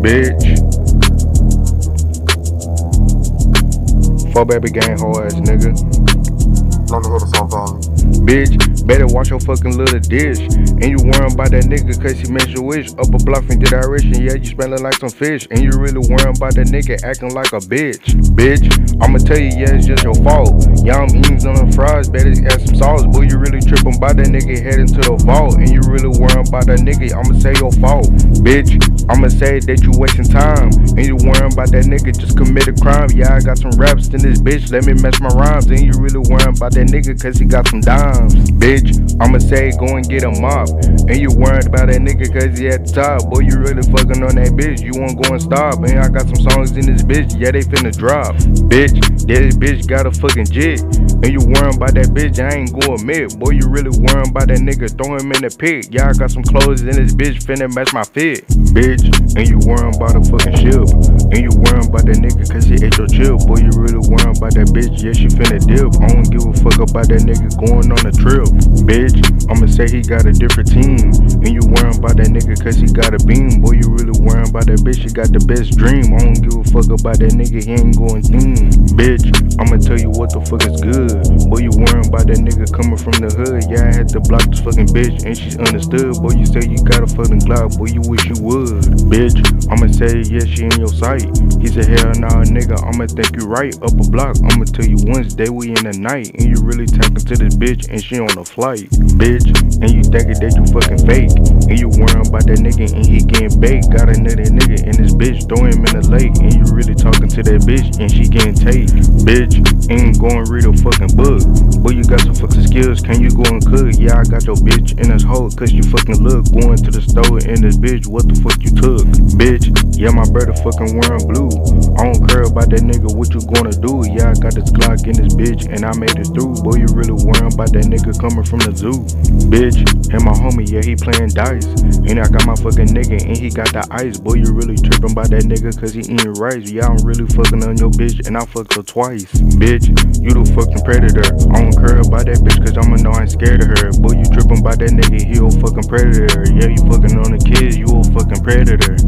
bitch. Four baby gang hoe ass nigga. Let me hear the song for me. Bitch, better wash your fucking little dish. And you worrying about that nigga cause he made your wish. Up a bluff in the direction, yeah, you smelling like some fish. And you really worrying about that nigga acting like a bitch. Bitch, I'ma tell you, yeah, it's just your fault. Yeah, I'm eating on the fries, better add some sauce. Boy, you really tripping by that nigga heading to the vault. And you really worrying about that nigga, I'ma say your fault. Bitch, I'ma say that you wasting time. And you worrying about that nigga just commit a crime. Yeah, I got some raps in this bitch, let me match my rhymes. And you really worrying about that nigga cause he got some dimes. Bitch, I'ma say go and get a mop. And you worried about that nigga cause he at the top. Boy, you really fucking on that bitch, you won't go and stop. And I got some songs in this bitch, yeah, they finna drop. Bitch, yeah, this bitch got a fucking jit. And you worrying about that bitch, I ain't gon' admit. Boy, you really worrying about that nigga, throw him in the pit. Yeah, I got some clothes in this bitch, finna match my fit. Bitch, and you worrying about a fucking ship. And you worrying about that nigga cause he ate your chip. Boy, you really worrying about that bitch, yeah, she finna dip. I don't give a fuck about that nigga going on a trip. Bitch, I'ma say he got a different team. And you worrying about that nigga cause he got a beam. Boy, you really worrying about that bitch, she got the best dream. I don't give a fuck about that nigga, he ain't going theme. Bitch, I'ma tell you what the fuck is good. Boy, you worrying about that nigga coming from the hood. Yeah, I had to block this fucking bitch and she understood. Boy, you say you got a fucking Glock, boy, you wish you would. Bitch, I'ma say yeah, she in your sight. He said hell nah nigga, I'ma think you right. Up a block, I'ma tell you Wednesday we in the night. And you really talking to this bitch and she on a flight. Bitch, and you thinking that you fucking fake. And you worrying about that nigga and he getting baked. Got another nigga in this bitch, throw him in the lake. And you really talking to that bitch and she getting take. Bitch, ain't going read a fucking book. Boy, you got some fucking skills, can you go and cook? Yeah, I got your bitch in this hole cause you fucking look. Going to the store in this bitch, what the fuck you took? Bitch, yeah, my brother fucking wearing blue. I don't care about that nigga, what you gonna do? Yeah, I got this Glock in this bitch and I made it through. Boy, you really worrying about that nigga coming from the zoo. Bitch, and my homie, yeah, he playing dice. And I got my fucking nigga and he got the ice. Boy, you really tripping by that nigga cause he eating rice. Yeah, I'm really fucking on your bitch and I fucked her twice. Bitch, you the fucking predator. I don't care about that bitch cause I'ma know I ain't scared of her. Boy, you tripping by that nigga, he a fucking predator. Yeah, you fucking on the kids, you a fucking predator.